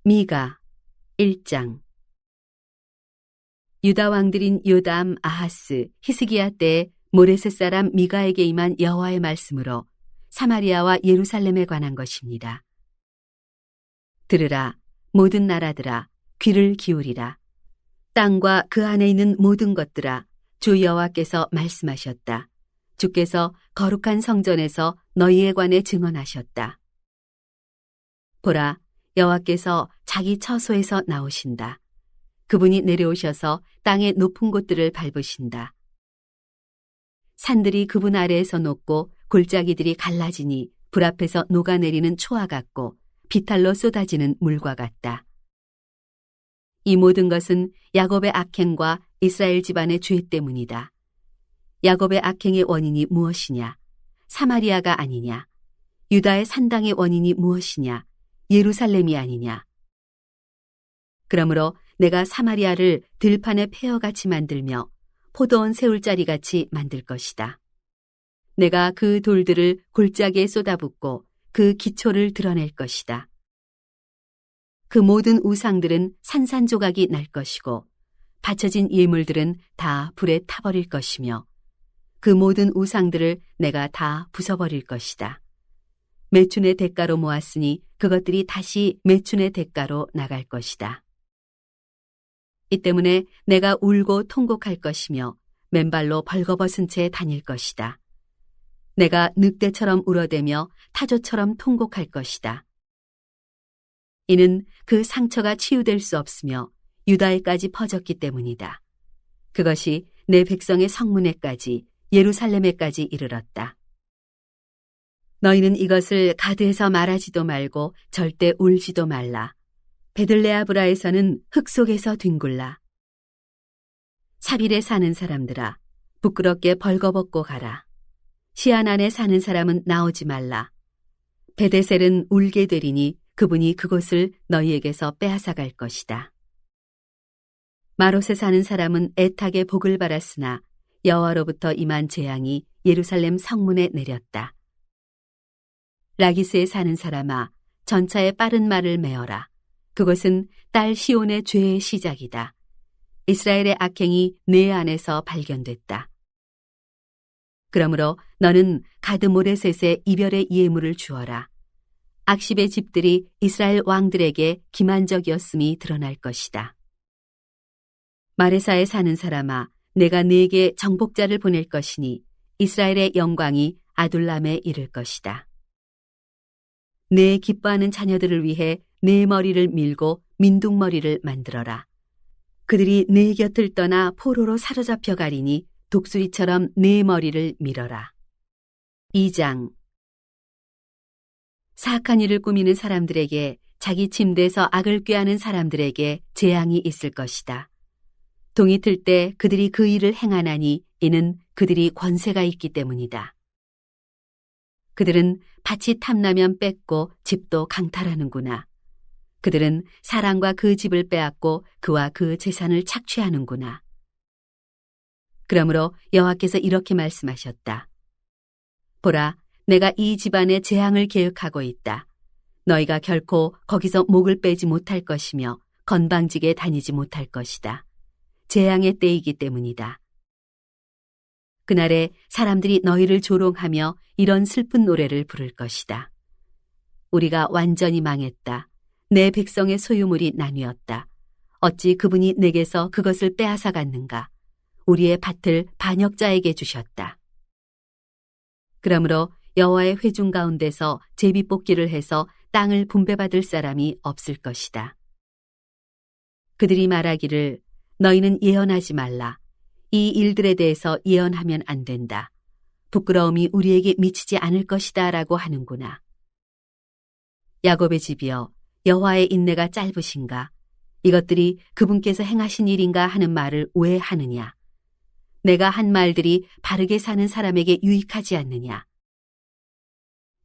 미가 1장. 유다 왕들인 요담, 아하스, 히스기야 때에 모레셋 사람 미가에게 임한 여호와의 말씀으로 사마리아와 예루살렘에 관한 것입니다. 들으라, 모든 나라들아, 귀를 기울이라. 땅과 그 안에 있는 모든 것들아, 주 여호와께서 말씀하셨다. 주께서 거룩한 성전에서 너희에 관해 증언하셨다. 보라, 여호와께서 자기 처소에서 나오신다. 그분이 내려오셔서 땅의 높은 곳들을 밟으신다. 산들이 그분 아래에서 녹고 골짜기들이 갈라지니 불 앞에서 녹아내리는 초와 같고 비탈로 쏟아지는 물과 같다. 이 모든 것은 야곱의 악행과 이스라엘 집안의 죄 때문이다. 야곱의 악행의 원인이 무엇이냐? 사마리아가 아니냐? 유다의 산당의 원인이 무엇이냐? 예루살렘이 아니냐? 그러므로 내가 사마리아를 들판의 폐허같이 만들며 포도원 세울자리같이 만들 것이다. 내가 그 돌들을 골짜기에 쏟아붓고 그 기초를 드러낼 것이다. 그 모든 우상들은 산산조각이 날 것이고 바쳐진 예물들은 다 불에 타버릴 것이며 그 모든 우상들을 내가 다 부숴버릴 것이다. 매춘의 대가로 모았으니 그것들이 다시 매춘의 대가로 나갈 것이다. 이 때문에 내가 울고 통곡할 것이며 맨발로 벌거벗은 채 다닐 것이다. 내가 늑대처럼 울어대며 타조처럼 통곡할 것이다. 이는 그 상처가 치유될 수 없으며 유다에까지 퍼졌기 때문이다. 그것이 내 백성의 성문에까지 예루살렘에까지 이르렀다. 너희는 이것을 가드에서 말하지도 말고 절대 울지도 말라. 베들레아브라에서는 흙 속에서 뒹굴라. 사빌에 사는 사람들아, 부끄럽게 벌거벗고 가라. 시안 안에 사는 사람은 나오지 말라. 베데셀은 울게 되리니 그분이 그곳을 너희에게서 빼앗아갈 것이다. 마롯에 사는 사람은 애타게 복을 받았으나 여호와로부터 임한 재앙이 예루살렘 성문에 내렸다. 라기스에 사는 사람아, 전차에 빠른 말을 메어라. 그것은 딸 시온의 죄의 시작이다. 이스라엘의 악행이 내 안에서 발견됐다. 그러므로 너는 가드 모레셋에 이별의 예물을 주어라. 악십의 집들이 이스라엘 왕들에게 기만적이었음이 드러날 것이다. 마레사에 사는 사람아, 내가 네게 정복자를 보낼 것이니 이스라엘의 영광이 아둘람에 이를 것이다. 내 기뻐하는 자녀들을 위해 내 머리를 밀고 민둥머리를 만들어라. 그들이 내 곁을 떠나 포로로 사로잡혀 가리니 독수리처럼 내 머리를 밀어라. 2장. 사악한 일을 꾸미는 사람들에게, 자기 침대에서 악을 꾀하는 사람들에게 재앙이 있을 것이다. 동이 틀 때 그들이 그 일을 행하나니 이는 그들이 권세가 있기 때문이다. 그들은 밭이 탐나면 뺏고 집도 강탈하는구나. 그들은 사람과 그 집을 빼앗고 그와 그 재산을 착취하는구나. 그러므로 여호와께서 이렇게 말씀하셨다. 보라, 내가 이 집안에 재앙을 계획하고 있다. 너희가 결코 거기서 목을 빼지 못할 것이며 건방지게 다니지 못할 것이다. 재앙의 때이기 때문이다. 그날에 사람들이 너희를 조롱하며 이런 슬픈 노래를 부를 것이다. 우리가 완전히 망했다. 내 백성의 소유물이 나뉘었다. 어찌 그분이 내게서 그것을 빼앗아 갔는가? 우리의 밭을 반역자에게 주셨다. 그러므로 여호와의 회중 가운데서 제비뽑기를 해서 땅을 분배받을 사람이 없을 것이다. 그들이 말하기를 너희는 예언하지 말라. 이 일들에 대해서 예언하면 안 된다. 부끄러움이 우리에게 미치지 않을 것이다 라고 하는구나. 야곱의 집이여, 여호와의 인내가 짧으신가? 이것들이 그분께서 행하신 일인가 하는 말을 왜 하느냐? 내가 한 말들이 바르게 사는 사람에게 유익하지 않느냐?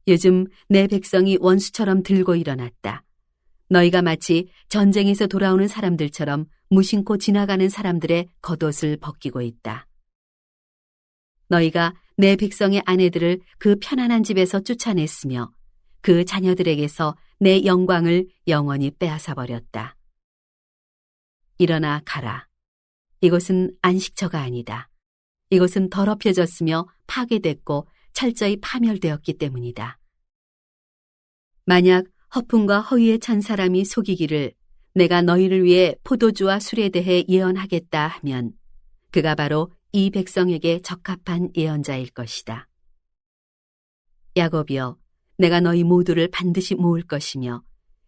요즘 내 백성이 원수처럼 들고 일어났다. 너희가 마치 전쟁에서 돌아오는 사람들처럼 무심코 지나가는 사람들의 겉옷을 벗기고 있다. 너희가 내 백성의 아내들을 그 편안한 집에서 쫓아냈으며 그 자녀들에게서 내 영광을 영원히 빼앗아 버렸다. 일어나 가라. 이곳은 안식처가 아니다. 이곳은 더럽혀졌으며 파괴됐고 철저히 파멸되었기 때문이다. 만약 허풍과 허위에 찬 사람이 속이기를 내가 너희를 위해 포도주와 술에 대해 예언하겠다 하면 그가 바로 이 백성에게 적합한 예언자일 것이다. 야곱이여, 내가 너희 모두를 반드시 모을 것이며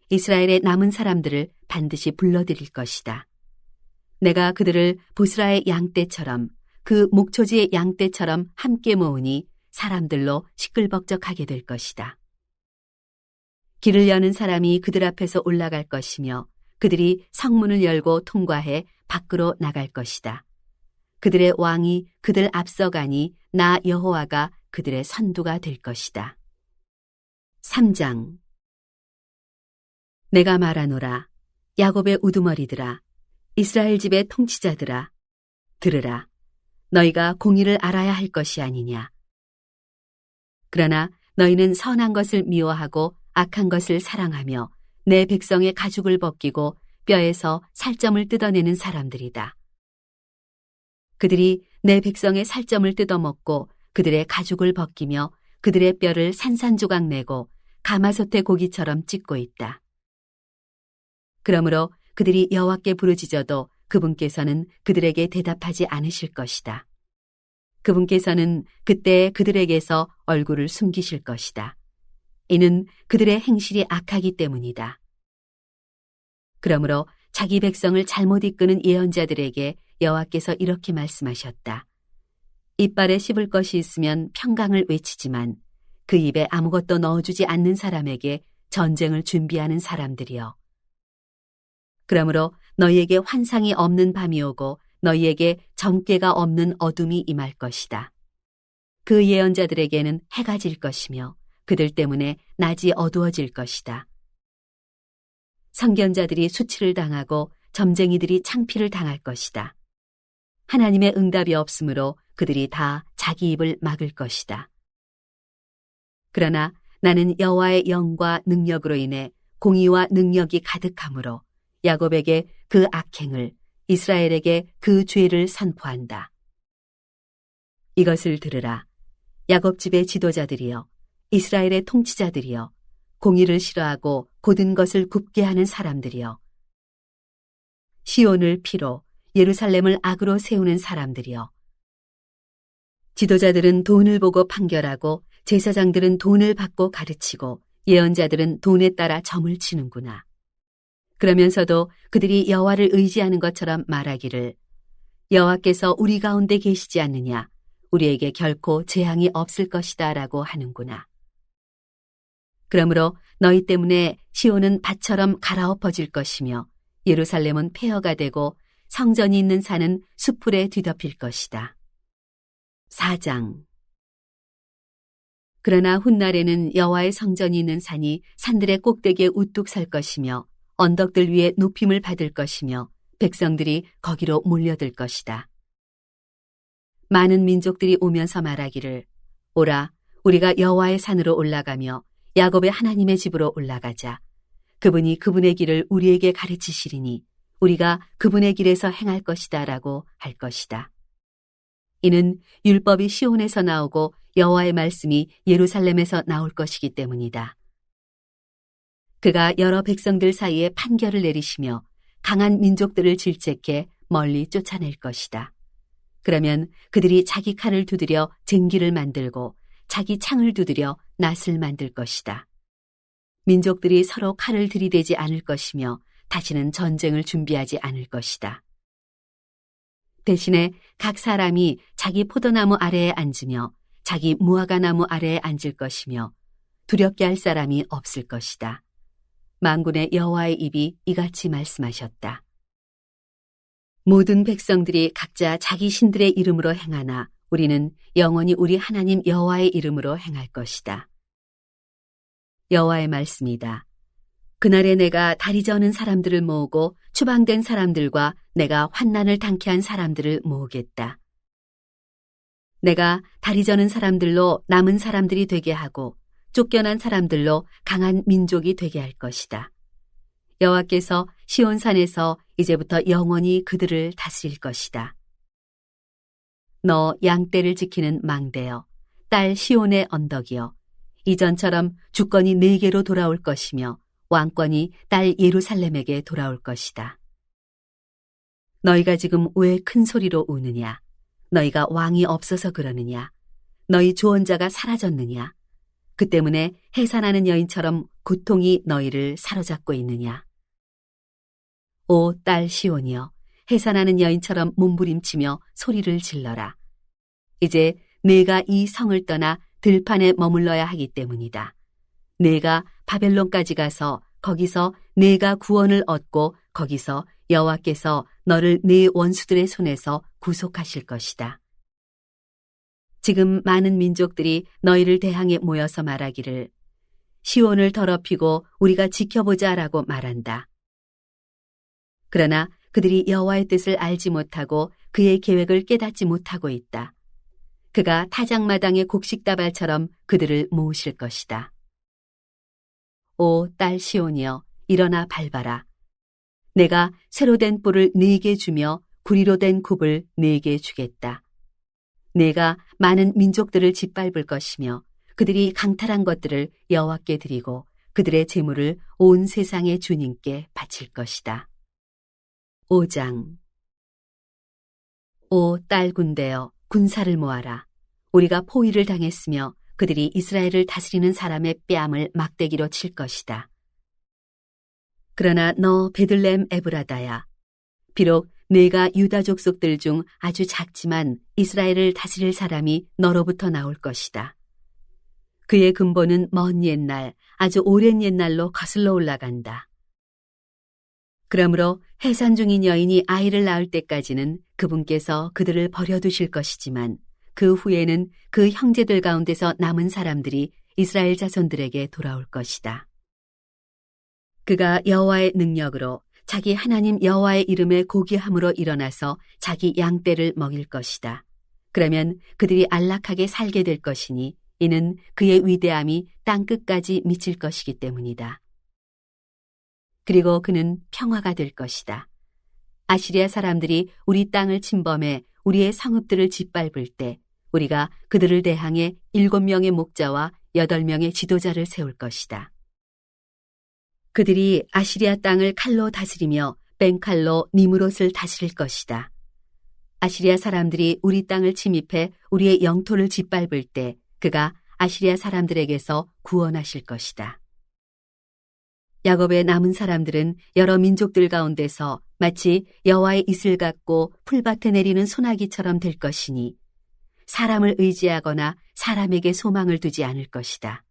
이스라엘의 남은 사람들을 반드시 불러들일 것이다. 내가 그들을 보스라의 양떼처럼 그 목초지의 양떼처럼 함께 모으니 사람들로 시끌벅적하게 될 것이다. 길을 여는 사람이 그들 앞에서 올라갈 것이며 그들이 성문을 열고 통과해 밖으로 나갈 것이다. 그들의 왕이 그들 앞서가니 나 여호와가 그들의 선두가 될 것이다. 3장. 내가 말하노라. 야곱의 우두머리들아, 이스라엘 집의 통치자들아, 들으라. 너희가 공의를 알아야 할 것이 아니냐. 그러나 너희는 선한 것을 미워하고 악한 것을 사랑하며 내 백성의 가죽을 벗기고 뼈에서 살점을 뜯어내는 사람들이다. 그들이 내 백성의 살점을 뜯어먹고 그들의 가죽을 벗기며 그들의 뼈를 산산조각 내고 가마솥의 고기처럼 찢고 있다. 그러므로 그들이 여호와께 부르짖어도 그분께서는 그들에게 대답하지 않으실 것이다. 그분께서는 그때 그들에게서 얼굴을 숨기실 것이다. 이는 그들의 행실이 악하기 때문이다. 그러므로 자기 백성을 잘못 이끄는 예언자들에게 여호와께서 이렇게 말씀하셨다. 이빨에 씹을 것이 있으면 평강을 외치지만 그 입에 아무것도 넣어주지 않는 사람에게 전쟁을 준비하는 사람들이여. 그러므로 너희에게 환상이 없는 밤이 오고 너희에게 점괘가 없는 어둠이 임할 것이다. 그 예언자들에게는 해가 질 것이며 그들 때문에 낮이 어두워질 것이다. 선견자들이 수치를 당하고 점쟁이들이 창피를 당할 것이다. 하나님의 응답이 없으므로 그들이 다 자기 입을 막을 것이다. 그러나 나는 여호와의 영과 능력으로 인해 공의와 능력이 가득함으로 야곱에게 그 악행을, 이스라엘에게 그 죄를 선포한다. 이것을 들으라. 야곱 집의 지도자들이여, 이스라엘의 통치자들이여, 공의를 싫어하고 고든 것을 굽게 하는 사람들이여, 시온을 피로 예루살렘을 악으로 세우는 사람들이여. 지도자들은 돈을 보고 판결하고 제사장들은 돈을 받고 가르치고 예언자들은 돈에 따라 점을 치는구나. 그러면서도 그들이 여호와를 의지하는 것처럼 말하기를 여호와께서 우리 가운데 계시지 않느냐, 우리에게 결코 재앙이 없을 것이다 라고 하는구나. 그러므로 너희 때문에 시온은 밭처럼 갈아엎어질 것이며 예루살렘은 폐허가 되고 성전이 있는 산은 수풀에 뒤덮일 것이다. 4장. 그러나 훗날에는 여호와의 성전이 있는 산이 산들의 꼭대기에 우뚝 설 것이며 언덕들 위에 높임을 받을 것이며 백성들이 거기로 몰려들 것이다. 많은 민족들이 오면서 말하기를 오라, 우리가 여호와의 산으로 올라가며 야곱의 하나님의 집으로 올라가자. 그분이 그분의 길을 우리에게 가르치시리니 우리가 그분의 길에서 행할 것이다 라고 할 것이다. 이는 율법이 시온에서 나오고 여호와의 말씀이 예루살렘에서 나올 것이기 때문이다. 그가 여러 백성들 사이에 판결을 내리시며 강한 민족들을 질책해 멀리 쫓아낼 것이다. 그러면 그들이 자기 칼을 두드려 쟁기를 만들고 자기 창을 두드려 낫을 만들 것이다. 민족들이 서로 칼을 들이대지 않을 것이며 다시는 전쟁을 준비하지 않을 것이다. 대신에 각 사람이 자기 포도나무 아래에 앉으며 자기 무화과나무 아래에 앉을 것이며 두렵게 할 사람이 없을 것이다. 만군의 여호와의 입이 이같이 말씀하셨다. 모든 백성들이 각자 자기 신들의 이름으로 행하나 우리는 영원히 우리 하나님 여호와의 이름으로 행할 것이다. 여호와의 말씀이다. 그날에 내가 다리 저는 사람들을 모으고 추방된 사람들과 내가 환난을 당케 한 사람들을 모으겠다. 내가 다리 저는 사람들로 남은 사람들이 되게 하고 쫓겨난 사람들로 강한 민족이 되게 할 것이다. 여호와께서 시온산에서 이제부터 영원히 그들을 다스릴 것이다. 너 양떼를 지키는 망대여, 딸 시온의 언덕이여, 이전처럼 주권이 네게로 돌아올 것이며 왕권이 딸 예루살렘에게 돌아올 것이다. 너희가 지금 왜 큰 소리로 우느냐? 너희가 왕이 없어서 그러느냐? 너희 조언자가 사라졌느냐? 그 때문에 해산하는 여인처럼 고통이 너희를 사로잡고 있느냐? 오 딸 시온이여, 해산하는 여인처럼 몸부림치며 소리를 질러라. 이제 내가 이 성을 떠나 들판에 머물러야 하기 때문이다. 내가 바벨론까지 가서 거기서 내가 구원을 얻고 거기서 여호와께서 너를 네 원수들의 손에서 구속하실 것이다. 지금 많은 민족들이 너희를 대항해 모여서 말하기를 시온을 더럽히고 우리가 지켜보자라고 말한다. 그러나 그들이 여호와의 뜻을 알지 못하고 그의 계획을 깨닫지 못하고 있다. 그가 타작마당의 곡식다발처럼 그들을 모으실 것이다. 오 딸 시온이여, 일어나 밟아라. 내가 새로 된 뿔을 네게 주며 구리로 된 굽을 네게 주겠다. 내가 많은 민족들을 짓밟을 것이며 그들이 강탈한 것들을 여호와께 드리고 그들의 재물을 온 세상의 주님께 바칠 것이다. 5장. 오 딸 군대여, 군사를 모아라. 우리가 포위를 당했으며 그들이 이스라엘을 다스리는 사람의 뺨을 막대기로 칠 것이다. 그러나 너 베들레헴 에브라다야, 비록 내가 유다 족속들 중 아주 작지만 이스라엘을 다스릴 사람이 너로부터 나올 것이다. 그의 근본은 먼 옛날, 아주 오랜 옛날로 거슬러 올라간다. 그러므로 해산 중인 여인이 아이를 낳을 때까지는 그분께서 그들을 버려두실 것이지만 그 후에는 그 형제들 가운데서 남은 사람들이 이스라엘 자손들에게 돌아올 것이다. 그가 여호와의 능력으로 자기 하나님 여호와의 이름에 고귀함으로 일어나서 자기 양떼를 먹일 것이다. 그러면 그들이 안락하게 살게 될 것이니 이는 그의 위대함이 땅 끝까지 미칠 것이기 때문이다. 그리고 그는 평화가 될 것이다. 아시리아 사람들이 우리 땅을 침범해 우리의 성읍들을 짓밟을 때 우리가 그들을 대항해 7명의 목자와 8명의 지도자를 세울 것이다. 그들이 아시리아 땅을 칼로 다스리며 뺑칼로 니므롯을 다스릴 것이다. 아시리아 사람들이 우리 땅을 침입해 우리의 영토를 짓밟을 때 그가 아시리아 사람들에게서 구원하실 것이다. 야곱의 남은 사람들은 여러 민족들 가운데서 마치 여호와의 이슬 같고 풀밭에 내리는 소나기처럼 될 것이니 사람을 의지하거나 사람에게 소망을 두지 않을 것이다.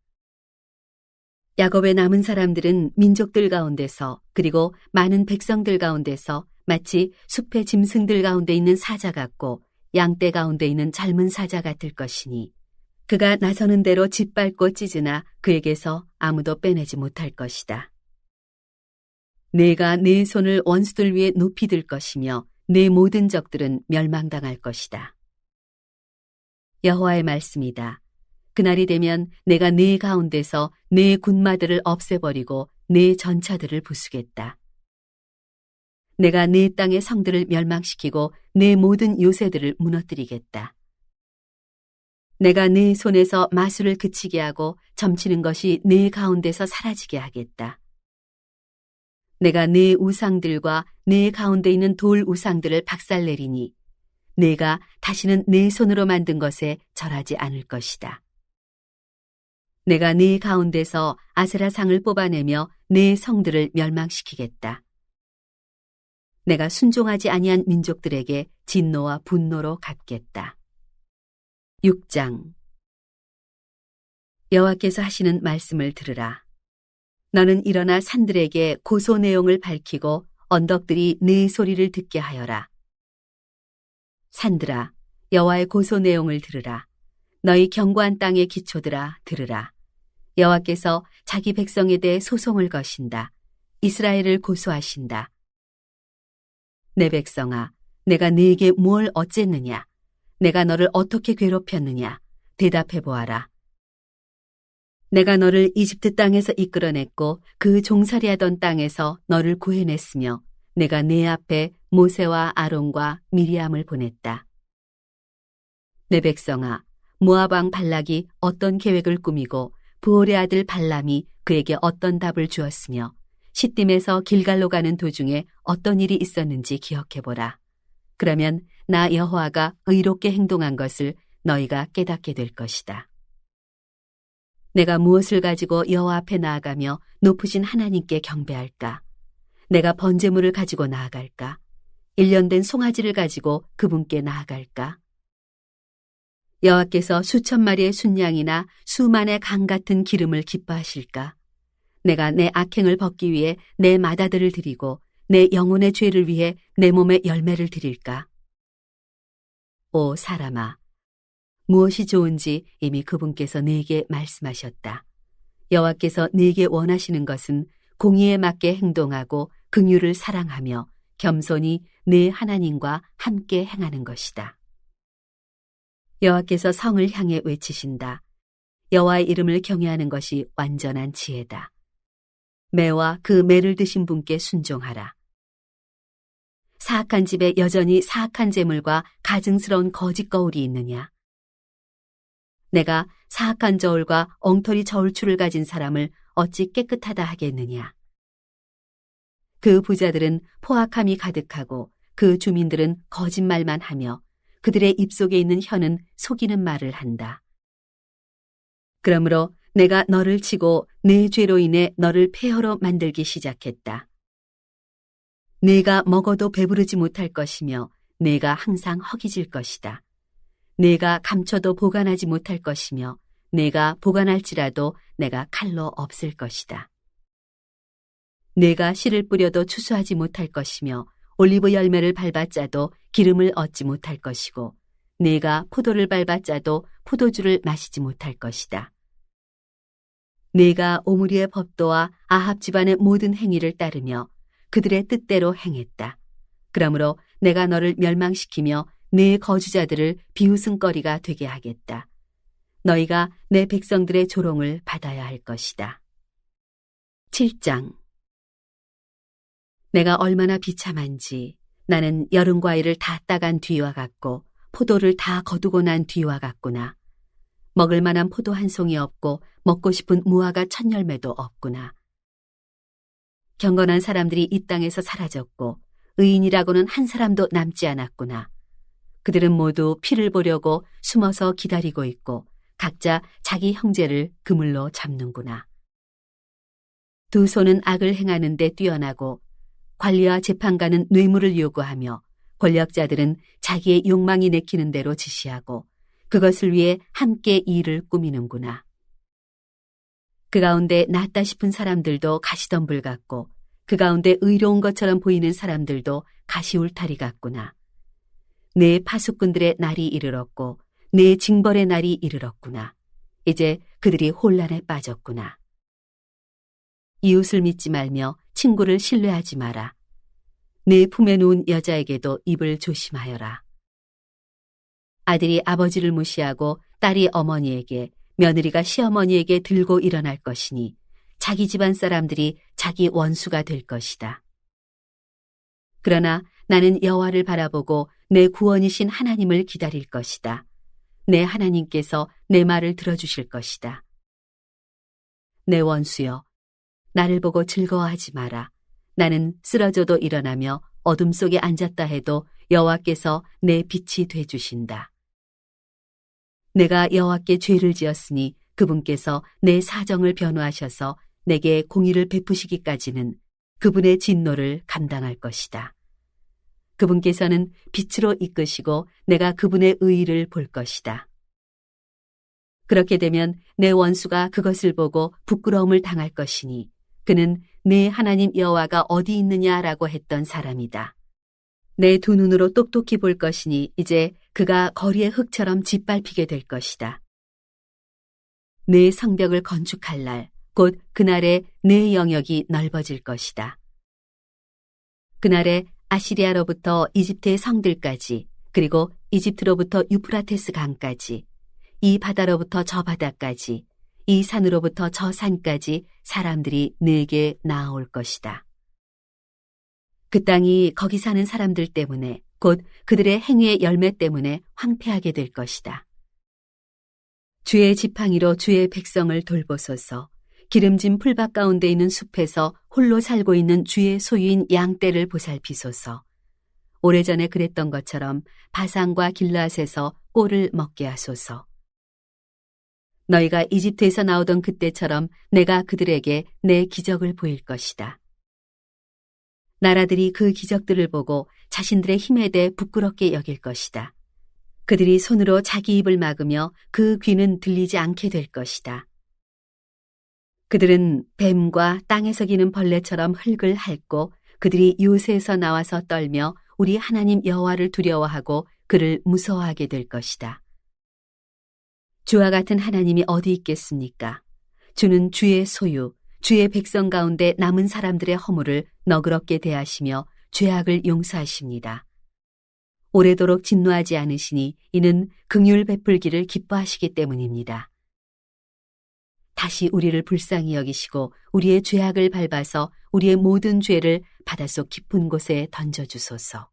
야곱의 남은 사람들은 민족들 가운데서 그리고 많은 백성들 가운데서 마치 숲의 짐승들 가운데 있는 사자 같고 양떼 가운데 있는 젊은 사자 같을 것이니 그가 나서는 대로 짓밟고 찢으나 그에게서 아무도 빼내지 못할 것이다. 내가 내 손을 원수들 위에 높이 들 것이며 내 모든 적들은 멸망당할 것이다. 여호와의 말씀이다. 그날이 되면 내가 네 가운데서 네 군마들을 없애버리고 네 전차들을 부수겠다. 내가 네 땅의 성들을 멸망시키고 네 모든 요새들을 무너뜨리겠다. 내가 네 손에서 마술을 그치게 하고 점치는 것이 네 가운데서 사라지게 하겠다. 내가 네 우상들과 네 가운데 있는 돌 우상들을 박살내리니 내가 다시는 네 손으로 만든 것에 절하지 않을 것이다. 내가 네 가운데서 아세라상을 뽑아내며 네 성들을 멸망시키겠다. 내가 순종하지 아니한 민족들에게 진노와 분노로 갚겠다. 6장. 여호와께서 하시는 말씀을 들으라. 너는 일어나 산들에게 고소 내용을 밝히고 언덕들이 네 소리를 듣게 하여라. 산들아, 여호와의 고소 내용을 들으라. 너희 견고한 땅의 기초들아, 들으라. 여호와께서 자기 백성에 대해 소송을 거신다. 이스라엘을 고소하신다. 내 백성아, 내가 네게 뭘 어쨌느냐? 내가 너를 어떻게 괴롭혔느냐? 대답해 보아라. 내가 너를 이집트 땅에서 이끌어냈고 그 종살이하던 땅에서 너를 구해냈으며 내가 네 앞에 모세와 아론과 미리암을 보냈다. 내 백성아, 모압 왕 발락이 어떤 계획을 꾸미고 부올의 아들 발람이 그에게 어떤 답을 주었으며 시딤에서 길갈로 가는 도중에 어떤 일이 있었는지 기억해보라. 그러면 나 여호와가 의롭게 행동한 것을 너희가 깨닫게 될 것이다. 내가 무엇을 가지고 여호와 앞에 나아가며 높으신 하나님께 경배할까? 내가 번제물을 가지고 나아갈까? 1년 된 송아지를 가지고 그분께 나아갈까? 여호와께서 수천 마리의 순양이나 수만의 강 같은 기름을 기뻐하실까? 내가 내 악행을 벗기 위해 내 마다들을 드리고 내 영혼의 죄를 위해 내 몸의 열매를 드릴까? 오 사람아, 무엇이 좋은지 이미 그분께서 네게 말씀하셨다. 여호와께서 네게 원하시는 것은 공의에 맞게 행동하고 긍휼을 사랑하며 겸손히 네 하나님과 함께 행하는 것이다. 여호와께서 성을 향해 외치신다. 여호와의 이름을 경외하는 것이 완전한 지혜다. 매와 그 매를 드신 분께 순종하라. 사악한 집에 여전히 사악한 재물과 가증스러운 거짓 거울이 있느냐? 내가 사악한 저울과 엉터리 저울추를 가진 사람을 어찌 깨끗하다 하겠느냐? 그 부자들은 포악함이 가득하고 그 주민들은 거짓말만 하며 그들의 입속에 있는 혀는 속이는 말을 한다. 그러므로 내가 너를 치고 내 죄로 인해 너를 폐허로 만들기 시작했다. 내가 먹어도 배부르지 못할 것이며 내가 항상 허기질 것이다. 내가 감춰도 보관하지 못할 것이며 내가 보관할지라도 내가 칼로 없앨 것이다. 내가 씨를 뿌려도 추수하지 못할 것이며 올리브 열매를 밟아 짜도 기름을 얻지 못할 것이고 내가 포도를 밟아 짜도 포도주를 마시지 못할 것이다. 내가 오므리의 법도와 아합 집안의 모든 행위를 따르며 그들의 뜻대로 행했다. 그러므로 내가 너를 멸망시키며 내 거주자들을 비웃음거리가 되게 하겠다. 너희가 내 백성들의 조롱을 받아야 할 것이다. 7장. 내가 얼마나 비참한지 나는 여름 과일을 다 따간 뒤와 같고 포도를 다 거두고 난 뒤와 같구나. 먹을 만한 포도 한 송이 없고 먹고 싶은 무화과 첫 열매도 없구나. 경건한 사람들이 이 땅에서 사라졌고 의인이라고는 한 사람도 남지 않았구나. 그들은 모두 피를 보려고 숨어서 기다리고 있고 각자 자기 형제를 그물로 잡는구나. 두 손은 악을 행하는 데 뛰어나고 관리와 재판관은 뇌물을 요구하며 권력자들은 자기의 욕망이 내키는 대로 지시하고 그것을 위해 함께 일을 꾸미는구나. 그 가운데 낫다 싶은 사람들도 가시덤불 같고 그 가운데 의로운 것처럼 보이는 사람들도 가시울타리 같구나. 내 파수꾼들의 날이 이르렀고 내 징벌의 날이 이르렀구나. 이제 그들이 혼란에 빠졌구나. 이웃을 믿지 말며 친구를 신뢰하지 마라. 내 품에 누운 여자에게도 입을 조심하여라. 아들이 아버지를 무시하고 딸이 어머니에게 며느리가 시어머니에게 들고 일어날 것이니 자기 집안 사람들이 자기 원수가 될 것이다. 그러나 나는 여호와를 바라보고 내 구원이신 하나님을 기다릴 것이다. 내 하나님께서 내 말을 들어주실 것이다. 내 원수여, 나를 보고 즐거워하지 마라. 나는 쓰러져도 일어나며 어둠 속에 앉았다 해도 여호와께서 내 빛이 되주신다. 내가 여호와께 죄를 지었으니 그분께서 내 사정을 변호하셔서 내게 공의를 베푸시기까지는 그분의 진노를 감당할 것이다. 그분께서는 빛으로 이끄시고 내가 그분의 의의를 볼 것이다. 그렇게 되면 내 원수가 그것을 보고 부끄러움을 당할 것이니 그는 내 하나님 여호와가 어디 있느냐라고 했던 사람이다. 내 두 눈으로 똑똑히 볼 것이니 이제 그가 거리의 흙처럼 짓밟히게 될 것이다. 내 성벽을 건축할 날, 곧 그날에 내 영역이 넓어질 것이다. 그날에 아시리아로부터 이집트의 성들까지, 그리고 이집트로부터 유프라테스 강까지, 이 바다로부터 저 바다까지, 이 산으로부터 저 산까지 사람들이 내게 나아올 것이다. 그 땅이 거기 사는 사람들 때문에 곧 그들의 행위의 열매 때문에 황폐하게 될 것이다. 주의 지팡이로 주의 백성을 돌보소서. 기름진 풀밭 가운데 있는 숲에서 홀로 살고 있는 주의 소유인 양떼를 보살피소서. 오래전에 그랬던 것처럼 바산과 길르앗에서 꼴을 먹게 하소서. 너희가 이집트에서 나오던 그때처럼 내가 그들에게 내 기적을 보일 것이다. 나라들이 그 기적들을 보고 자신들의 힘에 대해 부끄럽게 여길 것이다. 그들이 손으로 자기 입을 막으며 그 귀는 들리지 않게 될 것이다. 그들은 뱀과 땅에서 기는 벌레처럼 흙을 핥고 그들이 요새에서 나와서 떨며 우리 하나님 여호와를 두려워하고 그를 무서워하게 될 것이다. 주와 같은 하나님이 어디 있겠습니까? 주는 주의 소유, 주의 백성 가운데 남은 사람들의 허물을 너그럽게 대하시며 죄악을 용서하십니다. 오래도록 진노하지 않으시니 이는 긍휼 베풀기를 기뻐하시기 때문입니다. 다시 우리를 불쌍히 여기시고 우리의 죄악을 밟아서 우리의 모든 죄를 바닷속 깊은 곳에 던져주소서.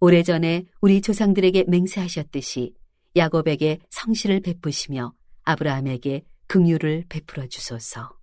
오래전에 우리 조상들에게 맹세하셨듯이 야곱에게 성실을 베푸시며 아브라함에게 긍휼을 베풀어 주소서.